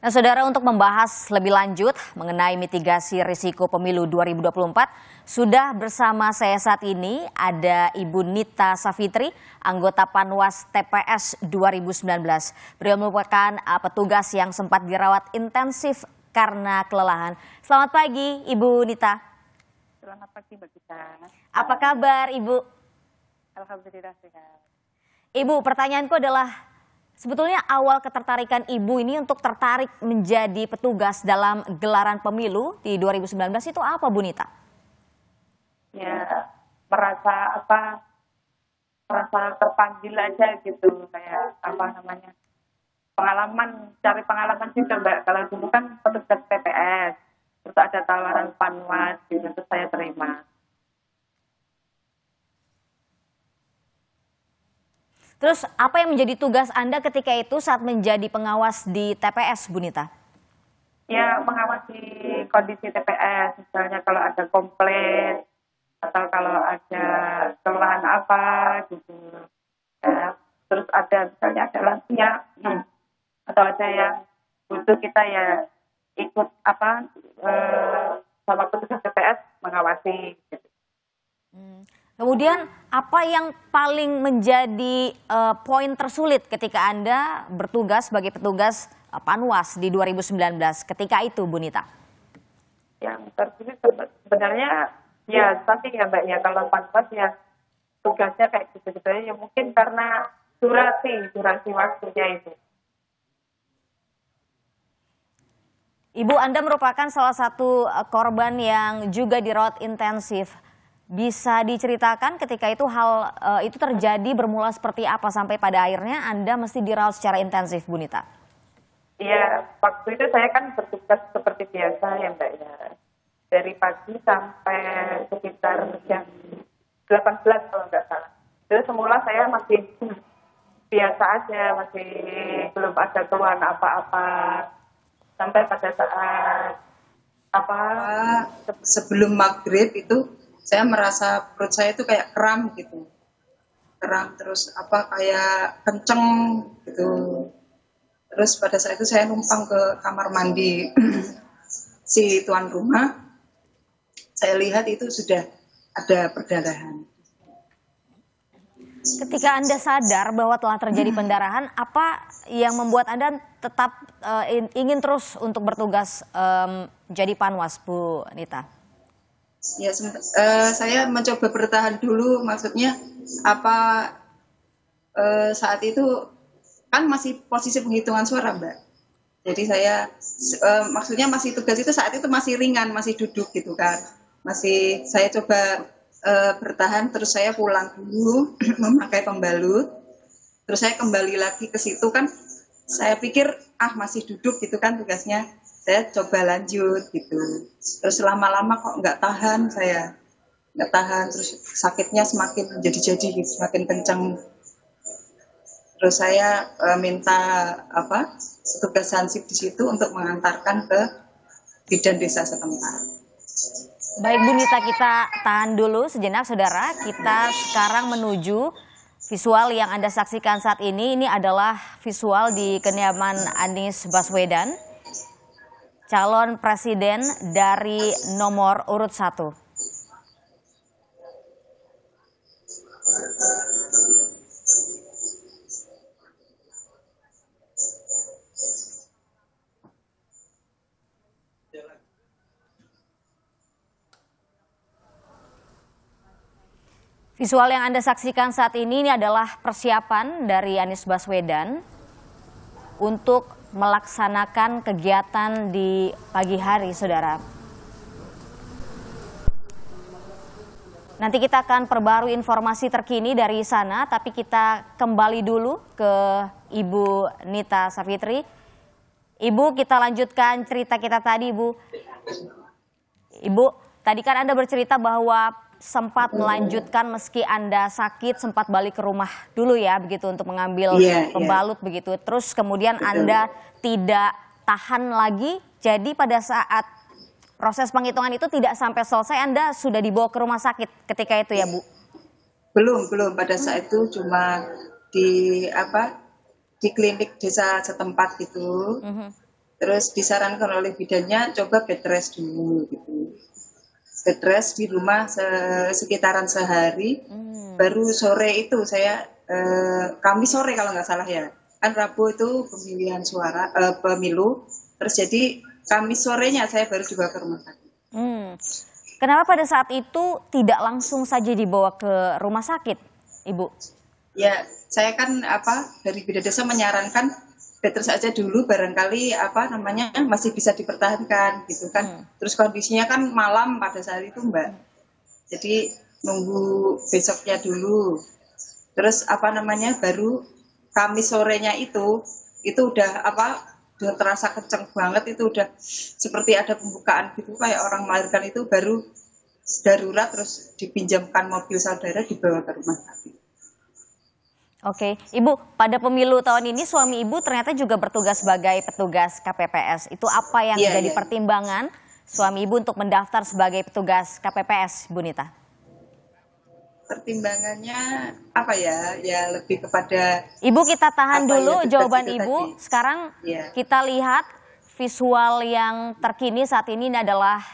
Nah, Saudara, untuk membahas lebih lanjut mengenai mitigasi risiko pemilu 2024, sudah bersama saya saat ini ada Ibu Nita Savitri, anggota Panwas TPS 2019. Beliau merupakan petugas yang sempat dirawat intensif karena kelelahan. Selamat pagi, Ibu Nita. Selamat pagi, Mbak Gita. Apa kabar, Ibu? Alhamdulillah sehat. Ibu, pertanyaanku adalah, sebetulnya awal ketertarikan Ibu ini untuk tertarik menjadi petugas dalam gelaran pemilu di 2019 itu apa, Bu Nita? Ya, merasa terpanggil aja gitu, kayak cari pengalaman juga, Mbak. Kalau dulu kan petugas TPS, terus ada tawaran Panwas, gitu, terus saya terima. Terus apa yang menjadi tugas Anda ketika itu saat menjadi pengawas di TPS, Bu Nita? Ya, mengawasi kondisi TPS, misalnya kalau ada komplain, atau kalau ada kesalahan apa, gitu. Ya, terus ada misalnya ada lansia, atau ada yang butuh kita ya ikut sama petugas TPS mengawasi, gitu. Kemudian apa yang paling menjadi poin tersulit ketika Anda bertugas sebagai petugas Panwas di 2019 ketika itu, Bu Nita? Yang tersulit sebenarnya ya pasti ya, Mbak, ya kalau Panwas ya tugasnya kayak gitu-gitu ya, mungkin karena durasi waktunya itu. Ibu, Anda merupakan salah satu korban yang juga dirawat intensif. Bisa diceritakan ketika itu hal itu terjadi bermula seperti apa sampai pada akhirnya Anda mesti dirawat secara intensif, Bu Nita? Iya, waktu itu saya kan bertugas seperti biasa ya, Mbak, ya. Dari pagi sampai sekitar jam 18 kalau nggak salah. Terus semula saya masih biasa aja, masih belum ada keluhan apa-apa. Sampai pada saat sebelum maghrib itu saya merasa perut saya itu kayak kram gitu, terus kayak kenceng gitu. Terus pada saat itu saya numpang ke kamar mandi si tuan rumah, saya lihat itu sudah ada perdarahan. Ketika Anda sadar bahwa telah terjadi pendarahan, apa yang membuat Anda tetap ingin terus untuk bertugas jadi Panwas, Bu Nita? Ya, saya mencoba bertahan dulu, maksudnya saat itu kan masih posisi penghitungan suara, Mbak. Jadi saya maksudnya masih tugas itu saat itu masih ringan, masih duduk gitu kan. Saya coba bertahan, terus saya pulang dulu memakai pembalut. Terus saya kembali lagi ke situ kan. Saya pikir masih duduk gitu kan tugasnya. Saya coba lanjut gitu. Terus lama-lama kok nggak tahan, terus sakitnya semakin jadi-jadi gitu, semakin kencang. Terus saya minta petugas Hansip di situ untuk mengantarkan ke bidan desa setempat. Baik, Bu Nita, kita tahan dulu sejenak, Saudara. Kita sekarang menuju visual yang Anda saksikan saat ini. Ini adalah visual di kediaman Anies Baswedan, calon presiden dari nomor urut 1. Visual yang Anda saksikan saat ini adalah persiapan dari Anies Baswedan untuk melaksanakan kegiatan di pagi hari, Saudara. Nanti kita akan perbarui informasi terkini dari sana, tapi kita kembali dulu ke Ibu Nita Savitri. Ibu, kita lanjutkan cerita kita tadi, Ibu. Ibu, tadi kan Anda bercerita bahwa sempat melanjutkan meski Anda sakit, sempat balik ke rumah dulu ya, begitu, untuk mengambil pembalut begitu. Terus kemudian Anda tidak tahan lagi, jadi pada saat proses penghitungan itu tidak sampai selesai, Anda sudah dibawa ke rumah sakit ketika itu ya, Bu? Belum, pada saat itu cuma di klinik desa setempat gitu. Terus disarankan oleh bidannya coba bed rest dulu gitu. Bed rest di rumah sekitaran sehari. Baru sore itu saya Kamis sore kalau nggak salah ya. Kan Rabu itu pemilihan suara pemilu. Terus jadi Kamis sorenya saya baru dibawa ke rumah sakit. Kenapa pada saat itu tidak langsung saja dibawa ke rumah sakit, Ibu? Ya, saya kan dari bidan desa menyarankan bed rest aja dulu, barangkali masih bisa dipertahankan gitu kan. Terus kondisinya kan malam pada saat itu Mbak. Jadi nunggu besoknya dulu. Terus baru Kamis sorenya itu udah udah terasa kenceng banget, itu udah seperti ada pembukaan gitu kayak orang melahirkan, itu baru darurat terus dipinjamkan mobil saudara dibawa ke rumah sakit. Oke, Ibu, pada pemilu tahun ini suami Ibu ternyata juga bertugas sebagai petugas KPPS. Itu apa yang jadi pertimbangan suami Ibu untuk mendaftar sebagai petugas KPPS, Bu Nita? Pertimbangannya ya lebih kepada... Ibu, kita tahan dulu jawaban Ibu. Tadi. Sekarang kita lihat visual yang terkini saat ini adalah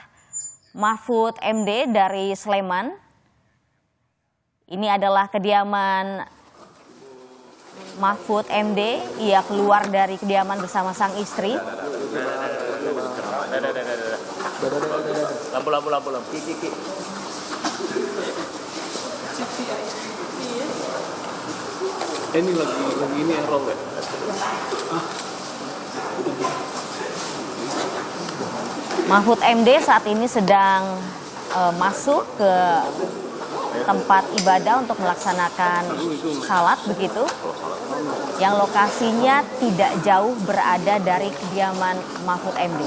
Mahfud MD dari Sleman. Ini adalah kediaman Mahfud MD, ia keluar dari kediaman bersama sang istri. Lampu. Ini lagi ini error ya. Mahfud MD saat ini sedang masuk ke tempat ibadah untuk melaksanakan salat begitu, yang lokasinya tidak jauh berada dari kediaman Mahfud MD.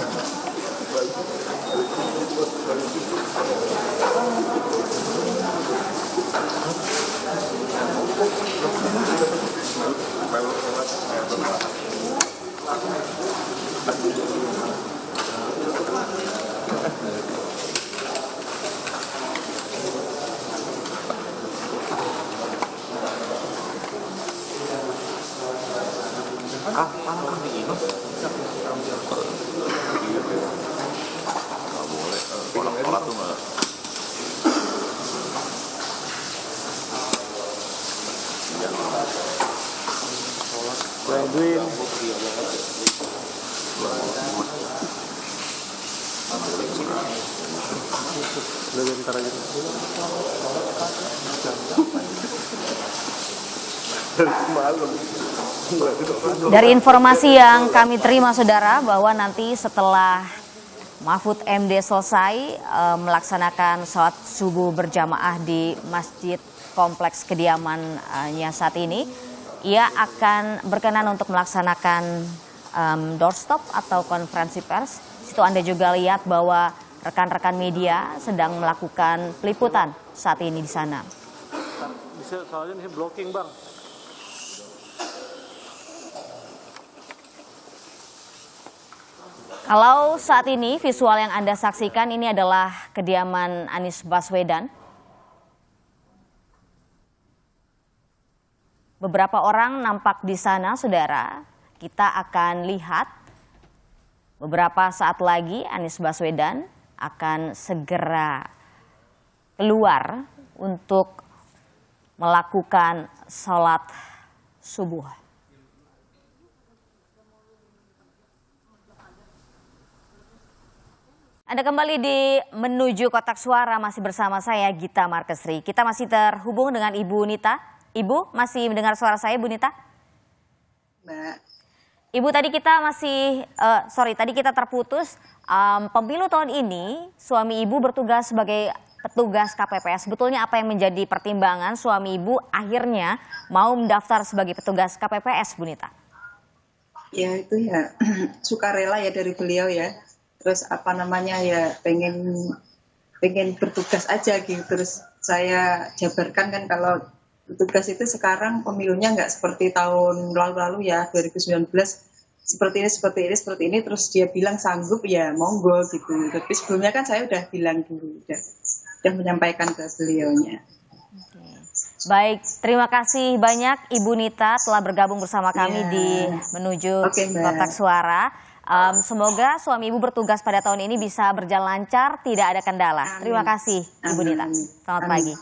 Edwin. Dari informasi yang kami terima saudara, bahwa nanti setelah Mahfud MD selesai melaksanakan sholat subuh berjamaah di masjid kompleks kediamannya saat ini, ia akan berkenan untuk melaksanakan doorstop atau konferensi pers. Situ Anda juga lihat bahwa rekan-rekan media sedang melakukan peliputan saat ini di sana. Bisa soalnya ini blocking bang. Kalau saat ini visual yang Anda saksikan ini adalah kediaman Anies Baswedan. Beberapa orang nampak di sana, saudara. Kita akan lihat beberapa saat lagi Anies Baswedan akan segera keluar untuk melakukan sholat subuh. Anda kembali di Menuju Kotak Suara, masih bersama saya Gita Markesri. Kita masih terhubung dengan Ibu Nita. Ibu, masih mendengar suara saya, Bu Nita? Mbak. Ibu, tadi kita terputus. Pemilu tahun ini, suami Ibu bertugas sebagai petugas KPPS. Sebetulnya apa yang menjadi pertimbangan suami Ibu akhirnya mau mendaftar sebagai petugas KPPS, Bu Nita? Ya itu ya sukarela ya dari beliau ya. Terus pengen bertugas aja gitu. Terus saya jabarkan kan kalau tugas itu sekarang pemilunya nggak seperti tahun lalu ya, 2019 seperti ini, terus dia bilang sanggup ya monggo gitu. Tapi sebelumnya kan saya udah bilang dulu, udah menyampaikan ke beliaunya. Baik, terima kasih banyak Ibu Nita telah bergabung bersama kami di Menuju Kotak Suara. Semoga suami ibu bertugas pada tahun ini bisa berjalan lancar, tidak ada kendala. Terima kasih Ibu Nita. Selamat pagi.